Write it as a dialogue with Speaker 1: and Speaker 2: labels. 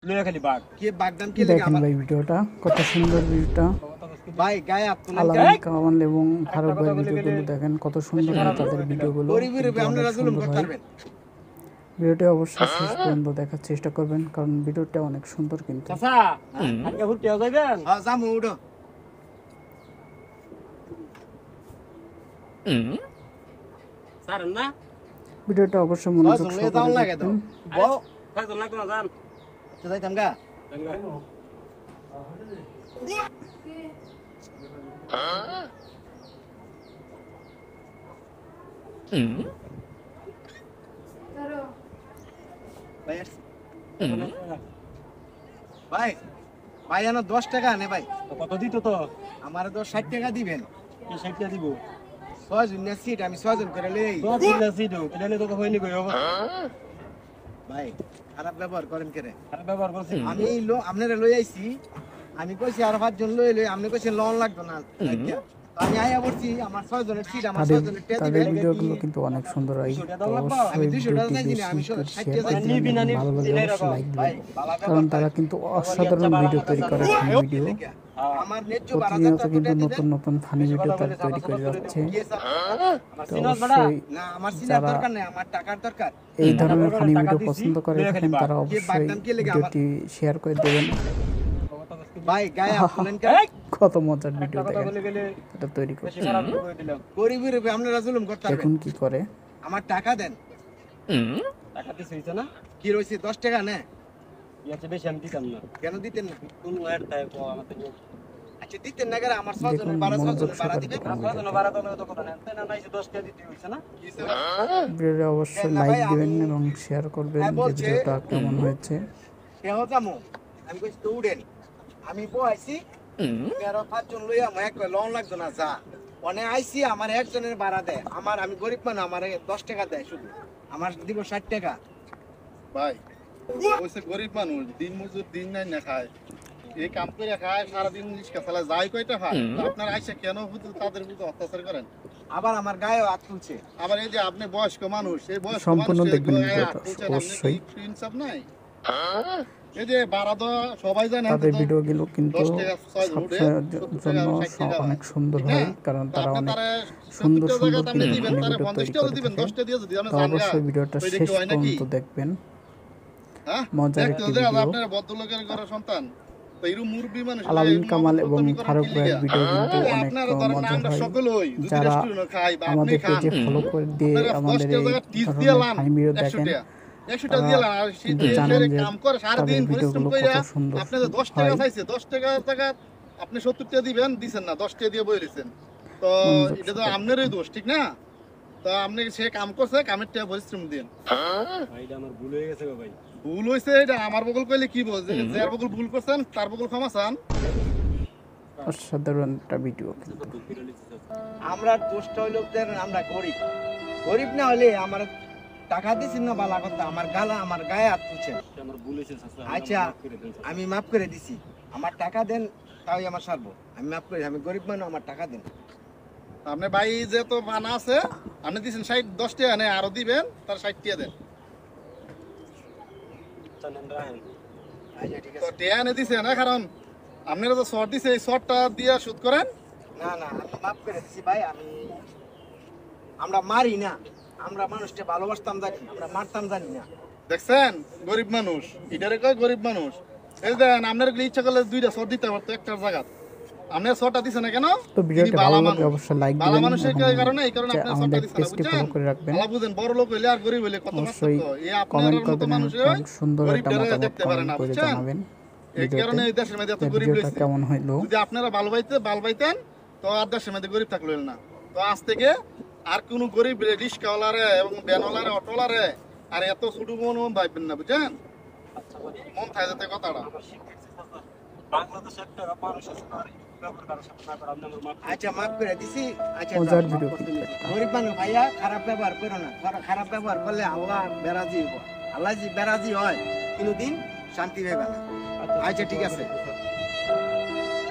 Speaker 1: লয়ে খালি বাঘ
Speaker 2: কে বাগদাম কে লাগে
Speaker 3: দেখেন ভাই ভিডিওটা কত সুন্দর ভিডিওটা
Speaker 2: ভাই গায়ে আপনারা
Speaker 3: আলামিন কাওয়ান এবং ফারুক ভাইয়ের ভিডিওগুলো দেখেন কত সুন্দর হয় তাদের ভিডিওগুলো
Speaker 2: গরিবের
Speaker 3: কিন্তু
Speaker 2: আপনারা
Speaker 3: অনেক
Speaker 2: জুলুম
Speaker 3: সুন্দর
Speaker 2: করতে
Speaker 3: হয়।
Speaker 2: পারবেন
Speaker 3: ভিডিওটা অবশ্যই শেষ পর্যন্ত দেখার চেষ্টা করবেন কারণ ভিডিওটা অনেক সুন্দর কিন্তু
Speaker 1: চাচা আজকে ঘুরতে যাবেন
Speaker 2: হ্যাঁ জামু উঠো
Speaker 1: স্যার না
Speaker 3: ভিডিওটা অবশ্যই মনোযোগ
Speaker 2: লয়ে দাও
Speaker 3: সহকারে
Speaker 2: লাগে তো
Speaker 3: দেখবেন।
Speaker 2: বউ
Speaker 1: থাকতো লাগতো না জান
Speaker 2: তো যাইতাম গা ভাই আসছি। ভাই ভাই জানো 10 টাকা নে ভাই
Speaker 1: কত দিত তো
Speaker 2: আমারে তো 60 টাকা দিবেন
Speaker 1: কি 60 টা দিব
Speaker 2: 6 জন সিট আমি 6 জন করে লই
Speaker 1: তো দিলা সিডো কেলে তো হইনি কই হবে
Speaker 2: ভাই খারাপ ব্যবহার করেন কেরে
Speaker 1: খারাপ ব্যবহার করছি
Speaker 2: আমি আপনারা লই আইছি আমি কইছি আর 5 জন লই আপনি কইছেন লোন লাগবে না তো আমি আইয়া বলছি আমার 6 জনের সিট আমার 6 জনের টেয়া
Speaker 3: তাদের
Speaker 2: দিবেন
Speaker 3: ভিডিওগুলো কিন্তু অনেক সুন্দর হয় তো
Speaker 2: আমি
Speaker 3: অবশ্যই
Speaker 2: 200 টাকা
Speaker 3: ভিডিওটি
Speaker 2: চাইছি না, আমি
Speaker 3: বেশি করে
Speaker 2: 60
Speaker 3: শেয়ার
Speaker 2: টাকা
Speaker 3: করে
Speaker 1: নিবি না,
Speaker 3: দিবেন ভালো লাগলে
Speaker 1: নিবি না,
Speaker 3: অবশ্যই লাইক
Speaker 2: ভাই
Speaker 3: দিবেন
Speaker 2: বালা
Speaker 3: কারণ তারা কিন্তু অসাধারণ ভিডিও তৈরি করে ভিডিও
Speaker 2: আমার নেট
Speaker 3: প্রতিনিয়ত কিন্তু নতুন নতুন ফানি ভিডিও তারা তৈরি করে যাচ্ছে
Speaker 1: আমার
Speaker 3: তো
Speaker 1: সিনাস বড়া
Speaker 3: অবশ্যই
Speaker 2: না আমার সিনার
Speaker 3: যারা
Speaker 2: দরকার নাই আমার টাকার দরকার
Speaker 3: এই ধরনের ফানি
Speaker 1: টাকা
Speaker 3: ভিডিও
Speaker 1: দিছি,
Speaker 3: পছন্দ করে
Speaker 1: লয়ে
Speaker 3: থাকেন
Speaker 1: খালি
Speaker 3: তারা
Speaker 2: বাগ।
Speaker 3: অবশ্যই
Speaker 2: বাগদাম কে লেগে আমার-
Speaker 3: ভিডিওটি শেয়ার করে দেবেন
Speaker 2: ভাই গায়ে আপনারা কে
Speaker 3: কত মজার ভিডিও
Speaker 1: কথা
Speaker 3: দেখেন
Speaker 1: বলে গেলে
Speaker 3: এটা তৈরি করে
Speaker 1: বেশি খারাপ করে দিলাম
Speaker 2: গরিবের উপরে আপনারা জুলুম করতে পারবেন
Speaker 3: দেখুন কি করে
Speaker 2: আমার টাকা দেন
Speaker 1: টাকা দিছে হইছে না
Speaker 2: কি রইছে 10 টাকা নে
Speaker 1: ইয়াতে বেশি আমি দিতাম না
Speaker 2: কেন দিতেন না
Speaker 1: কোন এর তাই কো আমাদের
Speaker 2: আচ্ছা দিতেন না করে আমার 6
Speaker 3: দেখুন
Speaker 2: জনের 12
Speaker 3: মনোযোগ
Speaker 2: জনের ভাড়া
Speaker 3: সহকারে
Speaker 2: দিবেন
Speaker 3: দেখুন
Speaker 1: কত না বারা তো কথা না তাই না নাইছে 10 টাকা দিতে হইছে না
Speaker 2: কি হইছে?
Speaker 3: ভিডিওটা অবশ্যই
Speaker 2: না
Speaker 3: লাইক
Speaker 2: ভাই,
Speaker 3: দিবেন
Speaker 2: আমি-
Speaker 3: এবং শেয়ার করবেন
Speaker 2: হ্যাঁ,
Speaker 3: যে
Speaker 2: বলছে-
Speaker 3: ভিডিওটা কেমন হয়েছে
Speaker 2: কেহ যামু আমি কইছি তো উড়েন আমি বইছি 5 জন লইয়া মই এক লোন লাগতো না যা অনে আইছি আমার একজনের ভাড়া দেয় আমার আমি গরিব মানুষ আমার 10 টাকা দেয় শুধু আমার দিব 60 টাকা
Speaker 4: ভাই ওইসে গরিব মানুষ দিন মজুর দিন নাই না খায় এই কাম করে খায় সারাদিন রিক্সা চালায় যায় কয়টা খায় তো আপনার আইসা কেন তাদের উপর অত্যাচার করেন
Speaker 2: আবার আমার গায়ে হাত তুলছে
Speaker 4: আবার এই যে আপনি বয়স্ক মানুষ এই বয়স্ক
Speaker 3: সম্পূর্ণ
Speaker 4: মানুষের
Speaker 3: দেখবেন
Speaker 4: গায়ে
Speaker 3: ভিডিওটা,
Speaker 4: হাত তুলছেন, আপনি
Speaker 3: অবশ্যই।
Speaker 4: কি ইনসাফ নাই এই যে বাড়া তো সবাই জানে
Speaker 3: তাদের
Speaker 4: তো
Speaker 3: ভিডিওগুলো কিন্তু
Speaker 4: 10 টাকা 6 উঠে
Speaker 3: সবসময়ের জন্য
Speaker 4: 60 টাকা
Speaker 3: অনেক সুন্দর
Speaker 4: ঠিক না?
Speaker 3: হয় কারণ
Speaker 4: তো
Speaker 3: তারা
Speaker 4: আপনি
Speaker 3: অনেক
Speaker 4: তারে
Speaker 3: সুন্দর
Speaker 4: 70
Speaker 3: সুন্দর
Speaker 4: টাকা আপনি
Speaker 3: কিন্তু
Speaker 4: দিবেন
Speaker 3: ফানি
Speaker 4: তারে
Speaker 3: ভিডিও
Speaker 4: 50
Speaker 3: তৈরি
Speaker 4: টাকা
Speaker 3: করে
Speaker 4: দিবেন
Speaker 3: থাকে
Speaker 4: 10 টাকা দিয়ে যদি আপনি
Speaker 3: তো
Speaker 4: জান
Speaker 3: অবশ্যই ভিডিওটা
Speaker 4: ওই
Speaker 3: শেষ
Speaker 4: দেখি হয় নাকি?
Speaker 3: পর্যন্ত দেখবেন
Speaker 4: হ্যাঁ
Speaker 3: মজার
Speaker 4: দেখতে
Speaker 3: একটি
Speaker 4: যে
Speaker 3: ভিডিও
Speaker 4: আপনার ভদ্রলোকের ঘরের সন্তান তো এরকম মুরব্বী মানুষ
Speaker 3: আলামিন
Speaker 4: এরকম
Speaker 3: কামাল এবং
Speaker 4: মন্তব্য করেন
Speaker 3: ফারুক
Speaker 4: কি
Speaker 3: ভাইয়ের
Speaker 4: লিগা?
Speaker 3: ভিডিও কিন্তু
Speaker 4: এই
Speaker 3: অনেক
Speaker 4: আপনারা ধরেন
Speaker 3: মজা
Speaker 4: আমরা
Speaker 3: হয়
Speaker 4: সকল হই যদি
Speaker 3: যারা
Speaker 4: রেস্টুরেন্টে খাই বা আপনি
Speaker 3: আমাদের
Speaker 4: খান
Speaker 3: পেজে ফলো করে দিয়ে
Speaker 4: আপনারা
Speaker 3: আমাদের
Speaker 4: 10
Speaker 3: এই
Speaker 4: টাকা টিস
Speaker 3: ধরনের
Speaker 4: দিলাম
Speaker 3: ফানি ভিডিও
Speaker 4: 100
Speaker 3: দেখেন
Speaker 4: টাকা 100 টাকা দিলাম আর
Speaker 3: কিন্তু
Speaker 4: শীতের
Speaker 3: জানেন যে
Speaker 4: কাম করে সারা
Speaker 3: তাদের
Speaker 4: দিন পরিশ্রম
Speaker 3: ভিডিওগুলো
Speaker 4: কইরা
Speaker 3: কত সুন্দর
Speaker 4: আপনি যে 10 টাকা
Speaker 3: হয়।
Speaker 4: চাইছে 10 টাকা টাকা আপনি 70 টাকা দিবেন দিবেন না 10 টাকা দিয়ে বই দিয়েছেন তো
Speaker 3: মনোযোগ
Speaker 4: এটা তো
Speaker 3: সহকারে
Speaker 4: আপনারই দোষ ঠিক না তো আপনি সে কাম করছে কামের টাকা পরিশ্রম দিন
Speaker 1: ভাইটা আমার ভুল হয়ে গেছে গো ভাই
Speaker 4: ভুল হইছে এটা আমার বগল কইলে কি বল যে যার বগল ভুল করছেন তার বগল ক্ষমা চান
Speaker 3: অসাধারণ একটা ভিডিও কিন্তু
Speaker 2: আমরা দোষটা হইলো আমরা গরিব গরিব না হলে আমার টাকা দিছেন না বালা কথা আমার গায়ে হাত তুলছে
Speaker 1: আমার ভুল হয়েছে চাচা
Speaker 2: আচ্ছা আমি মাফ করে দিছি আমার টাকা দেন তাই আমার সারবো আমি মাফ করে আমি গরিব মানুষ আমার টাকা দেন
Speaker 4: আপনি ভাই যে তো বানা আছে আপনি দিছেন 60 10 টাকা নেই আরো দিবেন তার 60 টাকা দেন
Speaker 2: আচ্ছা ঠিক
Speaker 4: তো
Speaker 2: আছে
Speaker 4: টাকা এনে দিছে না কারণ আপনারা যে শর্ট দিছে এই শর্টটা দিয়ে শুট করেন
Speaker 2: না না আমি মাফ করে দিছি ভাই আমরা মারি না আমরা মানুষকে ভালোবাসতাম জানি আমরা মারতাম জানি না
Speaker 4: দেখছেন গরিব মানুষ এটারে কয় গরিব মানুষ এই দেন আপনার ইচ্ছা করলে দুইটা শর্ট দিতে পারতো একটার জায়গা আপনি শর্টটা দিছেন না কেন
Speaker 3: তো ভিডিওটি
Speaker 4: তিনি
Speaker 3: ভালো
Speaker 4: বালা
Speaker 3: লাগলে
Speaker 4: মানুষ।
Speaker 3: অবশ্যই লাইক
Speaker 4: বালা
Speaker 3: দিবেন
Speaker 4: মানুষের
Speaker 3: এবং
Speaker 4: কারণে এই কারণে আপনি শর্টটা
Speaker 3: আমাদের
Speaker 4: দিছেন না
Speaker 3: পেজটি
Speaker 4: বুঝছেন
Speaker 3: ফলো করে রাখবেন
Speaker 4: আলা বুঝেন বড় লোক হইলে আর গরিব হইলে কত
Speaker 3: অবশ্যই
Speaker 4: পার্থক্য এই আপনার
Speaker 3: কমেন্ট
Speaker 4: মতো
Speaker 3: করবেন
Speaker 4: মানুষ
Speaker 3: এবং সুন্দর একটা
Speaker 4: গরিবটারে
Speaker 3: মতামত
Speaker 4: দেখতে পারে
Speaker 3: কমেন্ট
Speaker 4: না
Speaker 3: করে
Speaker 4: বুঝছেন
Speaker 3: জানাবেন
Speaker 4: এই কারণে
Speaker 3: ভিডিওতে
Speaker 4: এই দেশের মধ্যে এত
Speaker 3: যে
Speaker 4: গরিব
Speaker 3: ভিডিওটা
Speaker 4: রয়েছে
Speaker 3: কেমন হইলো
Speaker 4: যদি আপনারা বাল পাইতেন তো আর দেশের মধ্যে গরিব থাকলো না তো আজ থেকে আর কোন গরিব রিক্সাওয়ালারে এবং ভ্যানওয়ালারে অটোওয়ালারে আর এত ছোট মন ভাববেন না বুঝছেন মন থাকে যাতে কথাটা
Speaker 1: বাংলাদেশ একটা মানুষ আছে আর ব্যবহার করার সাথে না করে আপনি আমার মাফ
Speaker 2: আচ্ছা মাফ করে দিছি আচ্ছা
Speaker 3: মজার
Speaker 2: যাও।
Speaker 3: ভিডিও কিন্তু একটা।
Speaker 2: গরিব মানুষ ভাইয়া খারাপ ব্যবহার করো না খারাপ ব্যবহার করলে আল্লাহ বেরাজি হইব আল্লাহ যে বেরাজি হয় কোনোদিন শান্তি পাবে না আচ্ছা ঠিক আছে